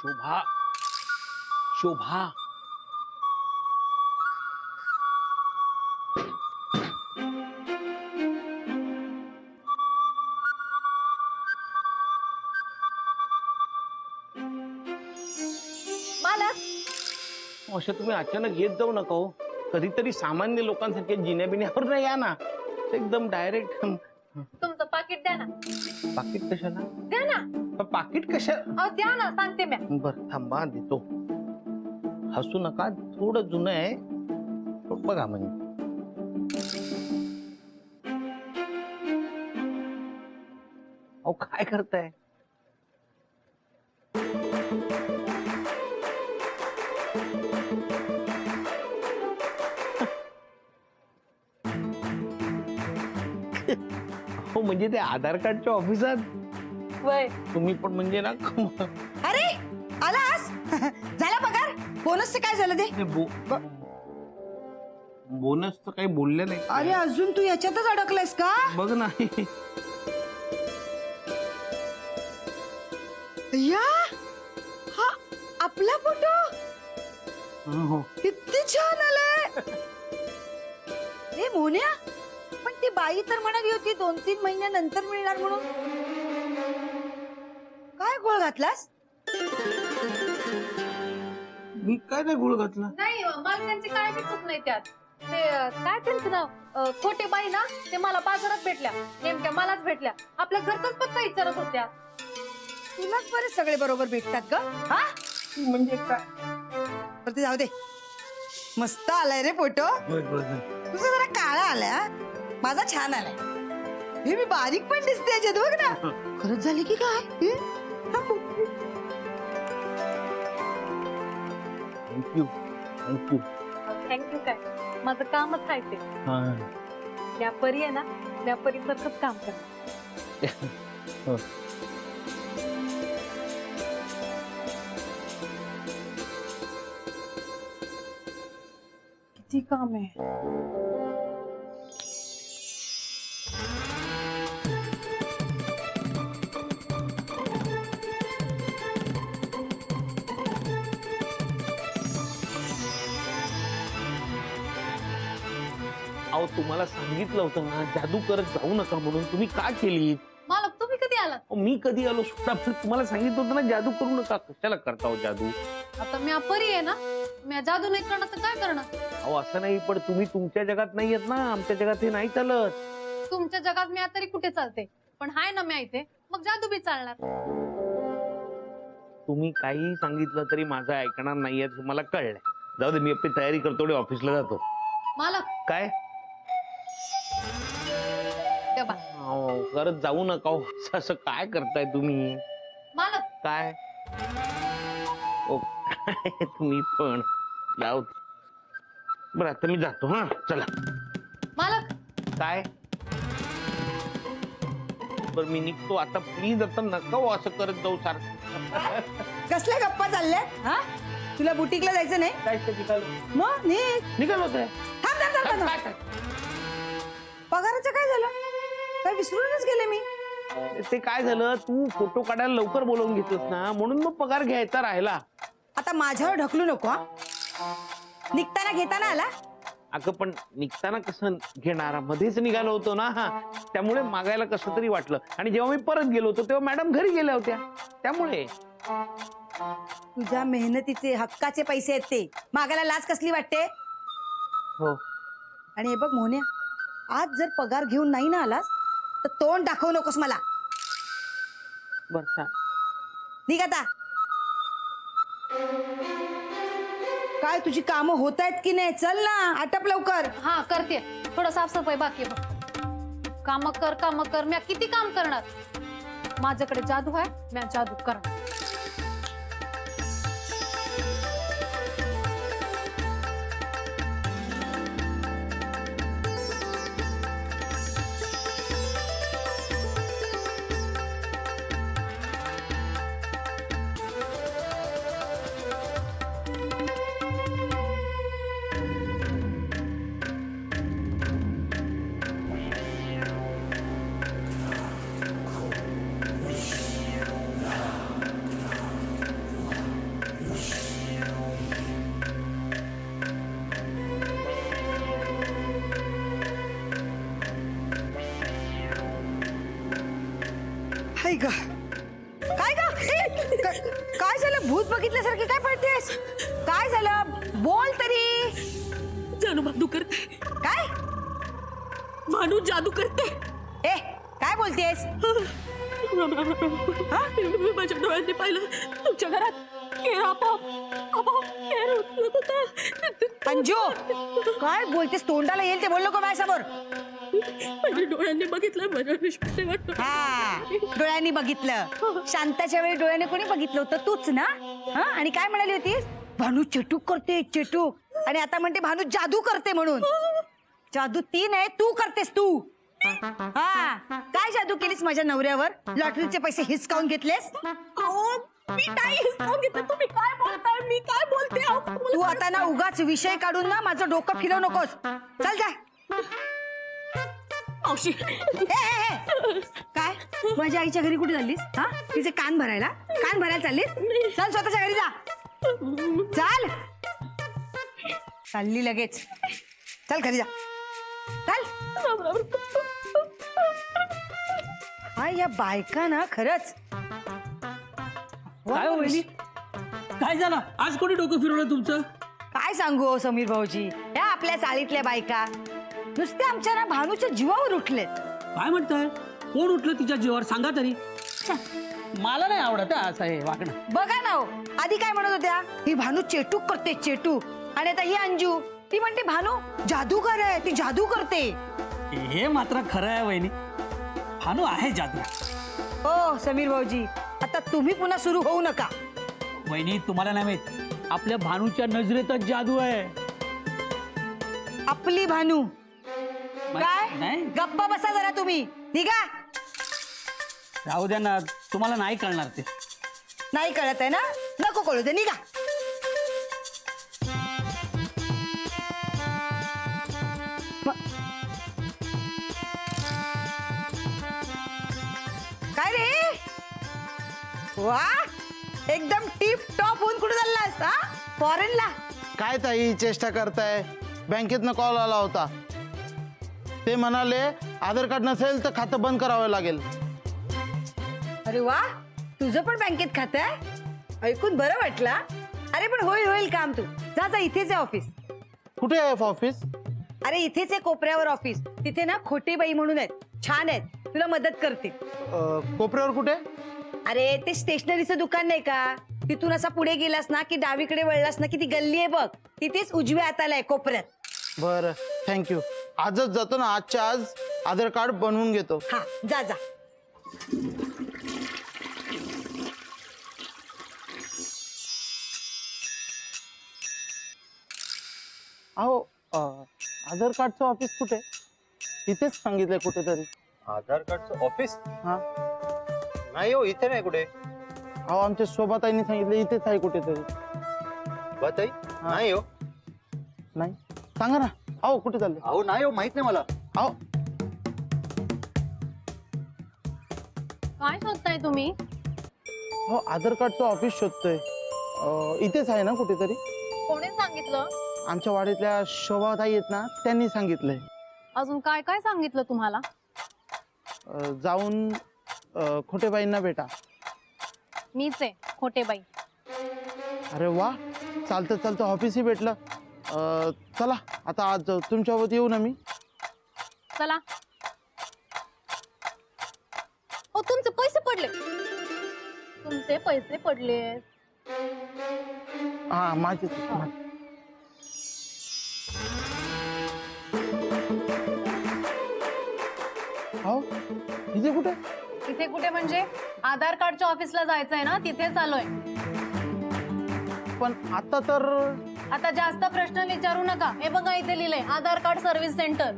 शोभा शोभा मालक अशा तुम्ही अचानक येत जाऊ नका हो. कधीतरी सामान्य लोकांसारखे जिन्या बिन्यावर नाही या ना. एकदम डायरेक्ट. तुमचं पाकिट द्या ना. पाकिट कशाला? द्या ना. पाकिट कशा? अहो द्या ना, सांगते मी. बर थांबा देतो. हसू नका, थोडं जुनं आहे बघा. म्हणजे अहो काय करताय? हो म्हणजे ते आधार कार्डच्या ऑफिसात वय तुम्ही पण म्हणजे ना. अरे आलास झाला पगार बोनसचं काय झालं ते बोनस तर काही बोलले नाही. अरे अजून तू याच्यातच अडकलायस का? बघ ना. या हा आपला फोटो हो किती छान आलाय. रे मोन्या पण ती बाई तर म्हणाली होती 2-3 महिन्यानंतर मिळणार म्हणून. काय गोळ घातलास? मी काय नाही गुळ घातला. नाही मालकांची काय बी चूक नाही त्यात. ते काय त्यांचं नाव खोटे बाई ना, ते मला बाजारात भेटल्या. नेमक्या मलाच भेटल्या. आपल्या घरचाच पत्ता विचारत होत्या. तुलाच बरे सगळे बरोबर भेटतात ग. हा म्हणजे काय? बरं ते जाऊ दे. मस्त आलाय रे फोटो. तुझा जरा काळा आलाय हा. माझा छान आलाय. हे मी बारीक पण दिसते याच्यात बघ ना. खरंच झाली की काय? Thank you thank you. थँक्यू काय, माझं कामच आहे ते. व्यापारी आहे ना, व्यापारी सारखंच काम कर. किती काम आहे. अहो तुम्हाला सांगितलं होतं ना जादू करत जाऊ नका म्हणून. तुम्ही का केली? मालक तुम्ही कधी आलात? मी कधी आलो सुद्धा. पण तुम्हाला सांगितलं होतं ना जादू करू नका. कशाला करता हो जादू? आता मी अपरी आहे ना, मी जादू नाही करणार तर काय करणार? अहो असं नाही, पण तुम्ही तुमच्या जगात नाही येत ना. आमच्या जगात हे नाही चालत. तुमच्या जगात मी तरी कुठे चालते, पण हाय ना मी इथे, मग जादू बी चालणार. तुम्ही काही सांगितलं तरी माझं ऐकणार नाहीये, तुम्हाला कळलंय. जाऊ दे, मी आपली तयारी करतो आणि ऑफिसला जातो. मालक काय? द्या बा. अहो, करत जाऊ नका हो. असं काय करताय तुम्ही? मालक काय? ओ काय तुम्ही पण जाऊ. बरं आता मी जातो. हा चला. मालक काय? बरं मी निघतो आता. प्लीज आता नका हो असं करत जाऊ सारखं. कसल्या गप्पा चालल्या? हा तुला बुटीकला जायचं नाही? काय ते निघालो? मग निघालो होते. थांब थांब थांब थांब. काय? पगाराचं काय झालं? काय विसरूनच गेले मी. ते काय झालं, तू फोटो काढायला लवकर बोलवून घेतलंस ना, म्हणून मग पगार घ्यायचा राहिला. आता माझ्यावर ढकलू नको हा. निघताना घेताना आला. अगं पण निघताना कसं घेणार, मध्येच निघालो होतो ना. हा त्यामुळे मागायला कसं तरी वाटलं. आणि जेव्हा मी परत गेलो होतो तेव्हा मॅडम घरी गेल्या होत्या. त्यामुळे तुझ्या मेहनतीचे हक्काचे पैसे आहेत ते मागायला लाज कसली वाटते? हो. आणि हे बघ मोन्या, आज जर पगार घेऊन नाही ना आलास तर तोंड दाखवू नकोस मला. बरं निघ आता. काय तुझी कामं होत आहेत की नाही? चल ना, आटप लवकर. हा करते. थोडं साफसफाई बाकी आहे बघ. काम कर. मी किती काम करणार? माझ्याकडे जादू आहे, मी जादू करणार. हाय ग काय ग काय झालं भूत बघितल्यासारखी काय पडतेस काय झालं बोल तरी जानू जादू करते काय भानू जादू करते ए काय बोलतेस मी माझ्या डोळ्यांनी पाहिलं तुमच्या घरात केर आपोआप केर उठत होता. अंजू काय बोलतेस तोंडाला येईल ते बोललो का माझ्यासमोर माझ्या डोळ्यांनी बघितलं मला विश्वास नाही वाटत. हा डोळ्यांनी बघितलं शांताच्या वेळी डोळ्याने कोणी बघितलं होतं तूच ना हा आणि काय म्हणाली होतीस भानू चेटूक करते चेटूक आणि आता म्हणते भानू जादू करते म्हणून जादू ती नाही तू करतेस तू हा काय जादू केलीस माझ्या नवऱ्यावर लॉटरीचे पैसे हिसकावून घेतलेस अहो, मी नाही हिसकावून घेतलं. तुम्ही काय बोलताय मी काय बोलते अहो, तू आता ना उगाच विषय काढून ना माझं डोकं फिरवू नकोस चल जा मावशी काय माझ्या आईच्या घरी कुठे चाललीस हा तिचे कान भरायला चाललीस चल स्वतःच्या घरी जा चल चालली लगेच चल घरी जा चल हा या बायका ना खरंच काय हो वहिनी काय झालं आज कोणी डोकं फिरवलं तुमचं काय सांगू हो समीर भाऊजी या आपल्या चाळीतल्या बायका नुसते आमच्या ना भानूच्या जीवावर उठलेत काय म्हणताय कोण उठलं तिच्या जीवावर सांगा तरी मला नाही आवडत हा असं हे वागणं बघा ना हो आधी काय म्हणत होत्या ही भानू चेटूक करते चेटूक आणि आता ही अंजू ती म्हणते भानू जादूगर आहे ती जादू करते हे मात्र खरं आहे वहिनी भानू आहे जादू हो समीर भाऊजी आता तुम्ही पुन्हा सुरू होऊ नका वहिनी तुम्हाला नाही माहित आपल्या भानूच्या नजरेतच जादू आहे आपली भानू काय नाही गप्पा बसा जरा तुम्ही निघा राहू द्या ना तुम्हाला नाही कळणार ते नाही कळत आहे ना नको कळू दे निघा काय रे वा एकदम टिप टॉप होऊन कुठे चाललास हा फॉरेनला काय ताई चेष्टा करताय बँकेतनं कॉल आला होता ते म्हणाले आधार कार्ड नसेल तर खातं बंद करावं लागेल अरे वा तुझं पण बँकेत खातं आहे ऐकून बरं वाटलं अरे पण होईल होईल काम तू जा जा इथेच आहे ऑफिस कुठे आहे ऑफिस अरे इथेच आहे कोपऱ्यावर ऑफिस तिथे ना खोटे बाई म्हणून आहेत छान आहेत तुला मदत करतील कोपऱ्यावर कुठे अरे ते स्टेशनरीचं दुकान नाही का तिथून असा पुढे गेलास ना की डावीकडे वळलास ना की ती गल्ली आहे बघ तिथेच उजव्या हाताला आहे कोपऱ्यात बरं थँक्यू आजच जातो ना आजच्या आज आधार कार्ड बनवून घेतो हा जा जा अहो आधार कार्डचं ऑफिस कुठे इथेच सांगितलंय कुठेतरी आधार कार्डचं ऑफिस हा नाही हो इथे नाही कुठे अहो आमच्या शोभाताईंनी सांगितलं इथेच आहे कुठेतरी बताई नाही हो नाही सांगा ना अहो कुठे चालले अहो नाही हो माहित नाही मला अहो काय शोधताय तुम्ही हो आधार कार्डचं ऑफिस शोधतोय इथेच आहे ना कुठेतरी कोणी सांगितलं आमच्या वाडीतल्या शोभाताई आहेत ना त्यांनी सांगितलंय अजून काय काय सांगितलं तुम्हाला जाऊन खोटेबाईंना भेटा मीच आहे खोटेबाई अरे वा चालतं चालतं ऑफिसही भेटलं चला आता आज जाऊ तुमच्यासोबत येऊ ना मी चला ओ तुमचे पैसे पडले तुमचे पैसे पडले हा माझे हो इथे कुठे इथे कुठे म्हणजे आधार कार्डच्या ऑफिसला जायचंय ना तिथे चालूय पण आता तर आता जास्त प्रश्न विचारू नका हे बघा इथे लिहिलंय आधार कार्ड सर्व्हिस सेंटर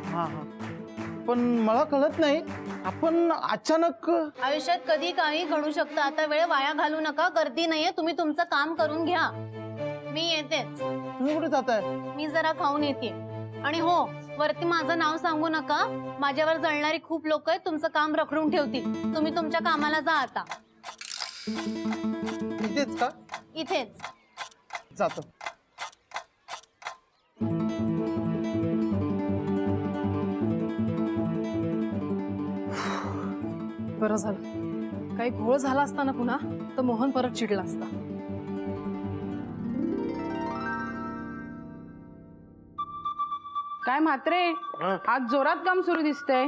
हा हा पण मला कळत नाही आपण अचानक आयुष्यात कधी काही घडू शकतं आता वेळ वाया घालू नका गर्दी नाहीये तुम्ही तुमचं काम करून घ्या मी येतेच तुम्ही कुठे जाताय मी जरा खाऊन येते आणि हो वरती माझं नाव सांगू नका माझ्यावर जळणारी खूप लोक आहेत तुमचं काम रखडून ठेवतील तुम्ही तुमच्या कामाला जा आता इथेच का इथेच जातो बरं झालं. काही घोळ झाला असता ना पुन्हा तर मोहन परत चिडला असता. काय म्हात्रे हं. आज जोरात काम सुरू दिसतंय.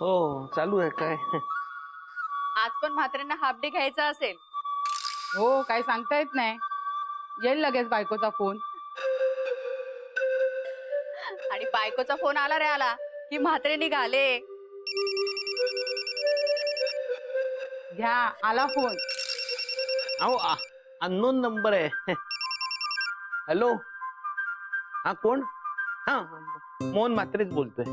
हो चालू आहे काय. आज पण म्हात्र्यांना हाफ डे घ्यायचा असेल. हो काय सांगता येत नाही. येईल लगेच बायकोचा फोन. आणि बायकोचा फोन आला रे आला की म्हात्रे निघाले. घ्या आला फोन. अहो अननोन नंबर आहे. हॅलो हा कोण? हा मोहन म्हात्रेच बोलतोय.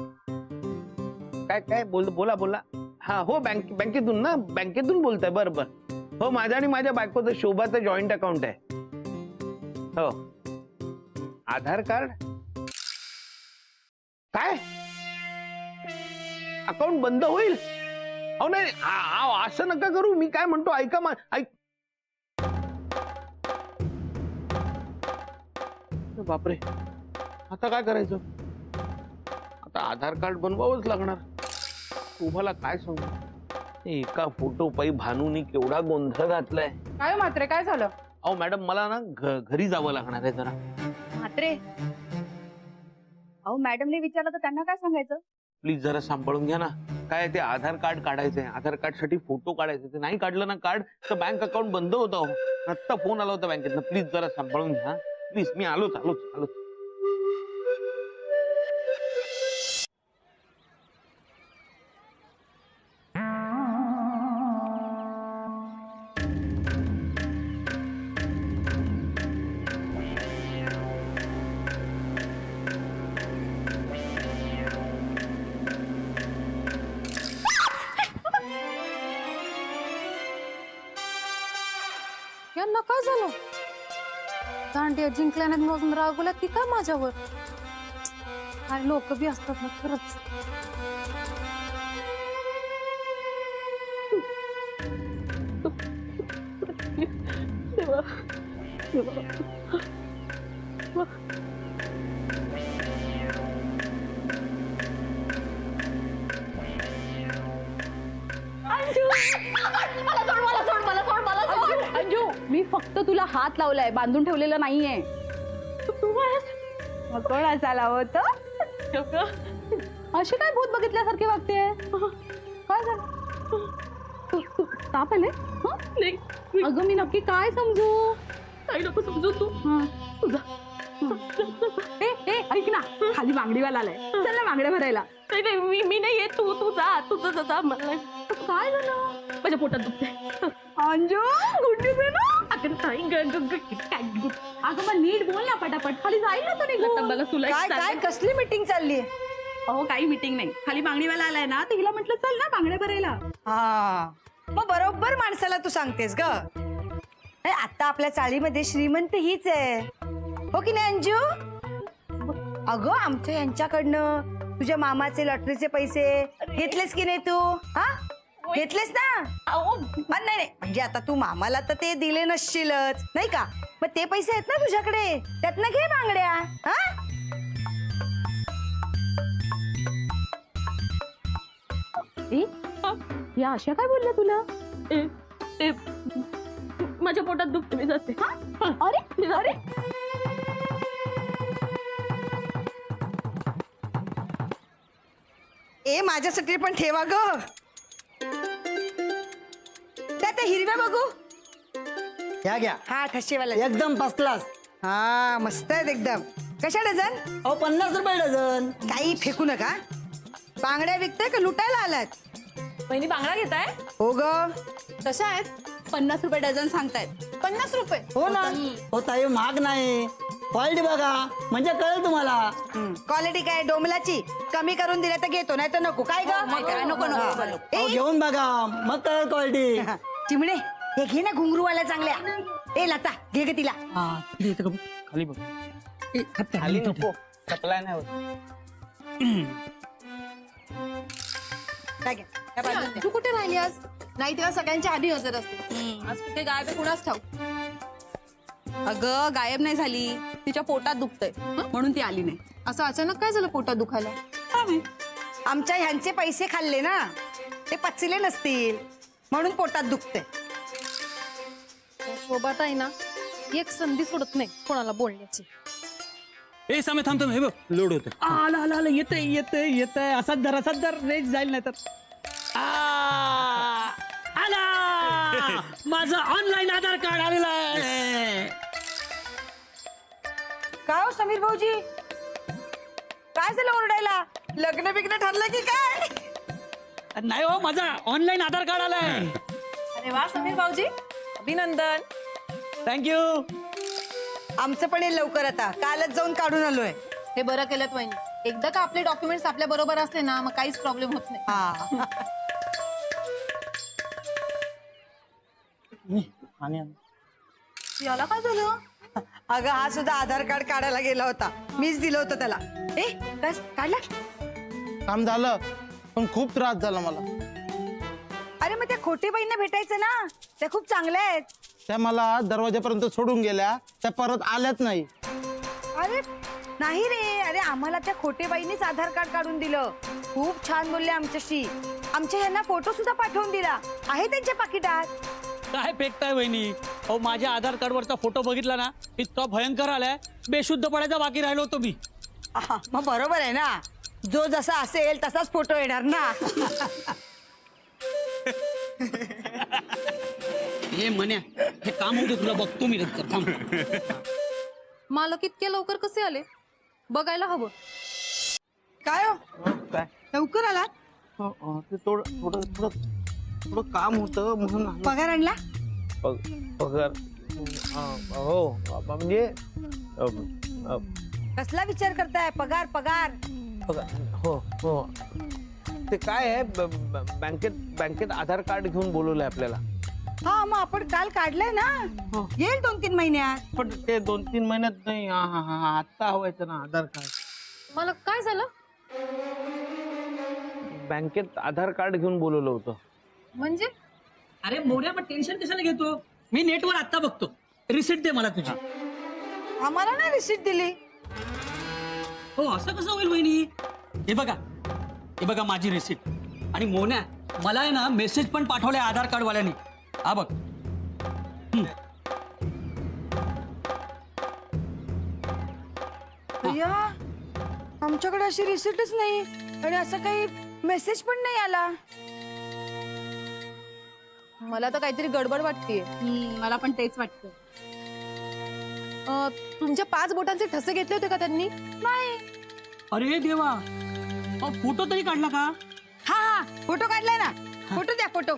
काय काय बोला बोला. हा हो बँकेतून ना, बँकेतून बोलताय. बरं बरं. हो माझ्या आणि माझ्या बायकोचं शोभाचं जॉईंट अकाउंट आहे. हो आधार कार्ड काय अकाउंट बंद होईल? अहो नाही असं नका करू. मी काय म्हणतो ऐका ऐक. बापरे आता काय करायचं? आता आधार कार्ड बनवावंच लागणार. तुम्हाला काय सांगू, एका फोटो पायी भानूनी केवढा गोंधळ घातलाय. काय म्हात्रे काय झालं? अहो मॅडम मला ना घरी जावं लागणार आहे जरा. म्हात्रे अहो मॅडमने विचारलं तर त्यांना काय सांगायचं? प्लीज जरा सांभाळून घ्या ना. काय ते आधार कार्ड काढायचंय, आधार कार्ड साठी फोटो काढायचे. ते नाही काढलं ना कार्ड तर बँक अकाउंट बंद होतं. आत्ता फोन आला होता बँकेतनं. प्लीज जरा सांभाळून घ्या प्लीज. मी आलोच. यांना काय झालं? दांडिया जिंकल्याने म्हणून रागवल्या ती काय माझ्यावर? आणि लोक बी असतात ना खरंच. अंजू मी फक्त तुला हात लावलाय, बांधून ठेवलेलं नाहीये. कोणाचा होत? अशी काय भूत बघितल्यासारखे वागते? काय झालं? ताप आले? अगं मी नक्की काय समजू? काही नको समजू तू. तुझा ऐक ना, खाली बांगडीवाला आलाय. चल ना बांगड्या भरायला. मी नाही येत. तू जा तुझं जा. मला काय झालं? माझ्या पोटात दुखते. अंजू गुड न्यूज आहे ना? अगं मग नीट बोल ना पटापट. खाली जाईल ना तो निघून. मला तुला काय काय कसली मीटिंग चालली? अहो काही मीटिंग नाही. खाली बांगडीवाला आलाय ना, तर हिला म्हटलं चल ना बांगड्या भरायला. हा मग बरोबर माणसाला तू सांगतेस ग. आता आपल्या चाळीमध्ये श्रीमंत हीच आहे, हो की नाही अंजू? अगं आमच्या यांच्याकडनं तुझ्या मामाचे लॉटरीचे पैसे घेतलेस की नाही तू? हा घेतलेस ना? नाही म्हणजे आता तू मामाला तर ते दिले नसशीलच नाही का? मग ते पैसे आहेत ना तुझ्याकडे, त्यातनं घे बांगड्या. हा या अशा काय बोलल्या तुला? माझ्या पोटात दुखते. मी जाते. अरे अरे ए माझ्यासाठी पण ठेवा ग. त्या हिरव्या बघू. घ्या घ्या. हा ठसेवाला एकदम फर्स्ट क्लास. हा मस्त आहेत एकदम. कशा डझन? अहो 50 रुपये डझन. काही फेकू नका. बांगड्या विकताय का लुटायला आलात? बहिणी बांगडा घेताय? हो ग. कशा आहेत? 50 रुपये डझन सांगतायत. 50 रुपये? हो ना. हो ताई महाग नाही. क्वालिटी बघा म्हणजे कळेल तुम्हाला. क्वालिटी काय डोमलाची? कमी करून दिल्या तर घेतो, नाही तर नको. काय ग? नको अहो घेऊन बघा मग कळेल क्वालिटी. चिमणे हे घे ना घुंगरूवाल्या चांगल्या. ए लता घे ग तिला. खाली बघ. खाली नको. सप्लाय नाही होत. काय घ्या. तू कुठे राहिली आज? नाही तेव्हा सगळ्यांच्या आधी हजर असते. आज कुठे गायब आहे कुणाच ठाऊक. अगं गायब नाही झाली, तिच्या पोटात दुखतंय म्हणून ती आली नाही. असं अचानक काय झालं पोटात दुखायला? आमच्या ह्यांचे पैसे खाल्ले ना, ते पचले नसतील म्हणून पोटात दुखते. शोभाताई ना एक संधी सोडत नाही कोणाला बोलण्याची. ए समय थांबतो हे बघ लोड होत आला आला आला येतंय येतंय येतंय असाच धर रेंज जाईल नाही तर आला माझं ऑनलाईन आधार कार्ड आलेलं आहे. काय हो समीर भाऊजी, काय झालं ओरडायला? लग्न बिग्न ठरलं की काय? नाही हो माझा ऑनलाईन आधार कार्ड आलाय. अरे वा समीर भाऊजी, अभिनंदन. थँक्यू. आमचं पण येईल लवकर, आता कालच जाऊन काढून आलोय. हे बरं केलं वहिनी. एकदा का आपले डॉक्युमेंट्स आपल्या बरोबर असले ना मग काहीच प्रॉब्लेम होत नाही. हा याला काय झालं? अगं हा सुद्धा आधार कार्ड काढायला गेला होता, मीच दिलं होतं त्याला. ए काय काढला? काम झालं पण खूप त्रास झाला मला. अरे मग त्या खोटे बाईंना भेटायचं ना, त्या खूप चांगल्या आहेत. त्या मला दरवाजापर्यंत सोडून गेल्या, त्या परत आल्याच नाही. अरे नाही रे, अरे आम्हाला त्या खोटे बाईंनीच आधार कार्ड काढून दिलं. खूप छान बोलले आमच्याशी. आमच्या ह्यांना फोटो सुद्धा पाठवून दिला, आहे त्यांच्या पाकिटात. काय फेकताय वहिनी? अहो माझ्या आधार कार्डवरचा फोटो बघितला ना, इतका भयंकर आलाय, बेशुद्ध पडायचा बाकी राहिलो होतो मी. आहा, मग बरोबर आहे ना, जो जसा असेल तसाच फोटो येणार ना. हे म्हण्या हे काम होते तुला बघतो मी नंतर थांब. मालक इतके लवकर कसे आले बघायला हवं. काय हो काय लवकर आला? ते थोडं काम होतं म्हणून आलो. पगार आणला? पगार हो म्हणजे कसला विचार करताय? पगार पगार हो हो ते काय आहे बँकेत आधार कार्ड घेऊन बोलवलंय आपल्याला. हा मग आपण काल काढलंय ना, येईल 2-3 महिन्यात. पण ते 2-3 महिन्यात नाही, आत्ता हवायचं ना आधार कार्ड. मला काय झालं? बँकेत आधार कार्ड घेऊन बोलवलं होतं. म्हणजे अरे मोऱ्या पण टेन्शन कशाला घेतो? मी नेटवर आता बघतो. रिसिट दे मला तुझी. आम्हाला ना रिसीट दिली. हो असं कसं होईल वहिनी? हे बघा माझी रिसिट. आणि मोन्या मला आहे ना मेसेज पण पाठवलाय आधार कार्ड वाल्यानी. हा बघ. अय्या, आमच्याकडे अशी रिसीटच नाही आणि असं काही मेसेज पण नाही आला. मला तर काहीतरी गडबड वाटतेय. मला पण तेच वाटतं. तुमच्या 5 बोटांचे ठसे घेतले होते का त्यांनी? नाही. अरे देवा, फोटो तरी काढला का? हा हा फोटो काढलाय ना. फोटो द्या फोटो.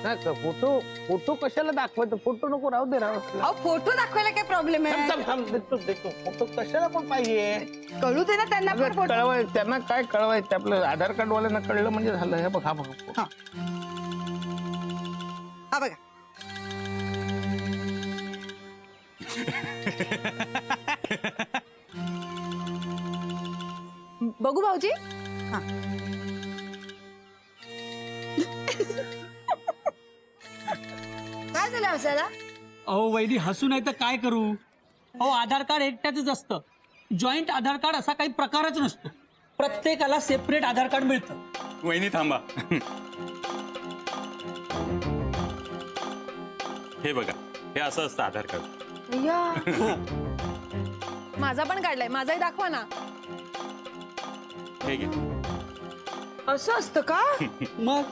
नाही का फोटो कशाला दाखवायचं? फोटो नको, राहू दे. अहो फोटो दाखवायला काय प्रॉब्लेम आहे? देतो फोटो कशाला पण पाहिजे. कळू दे ना त्यांना पण फोटो. कळवाय त्यांना काय कळवायचं? आपलं आधार कार्ड वाल्यांना कळलं म्हणजे झालं. हे बघ हा बघ. हा बघा. बघू भाऊजी. काय झालं हसायला? अहो वैदी हसू नाही तर काय करू? अहो आधार कार्ड एकट्याच असतं. जॉईंट आधार कार्ड असा काही प्रकारच नसतो. प्रत्येकाला सेपरेट आधार कार्ड मिळतं. वहिनी थांबा. हे बघा, हे असं असतं आधार कार्ड. माझा पण काढलाय, माझाही दाखवा ना. हे घे. असं असतं का? मग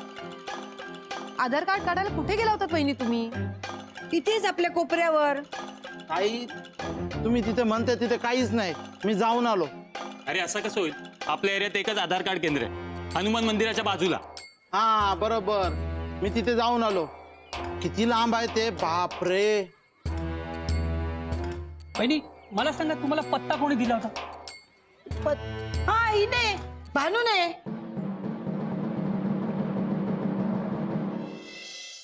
आधार कार्ड काढायला कुठे गेला होता वहिनी तुम्ही? इथेच आपल्या कोपऱ्यावर. काही तुम्ही तिथे म्हणते तिथे काहीच नाही, मी जाऊन आलो. अरे असं कसं होईल? आपल्या एरियात एकच आधार कार्ड केंद्र आहे, हनुमान मंदिराच्या बाजूला. हा बरोबर, मी तिथे जाऊन आलो. किती लांब आहे ते, बापरे. वहिनी मला सांगा, तुम्हाला पत्ता कोणी दिला होता? हा हिने भानूने.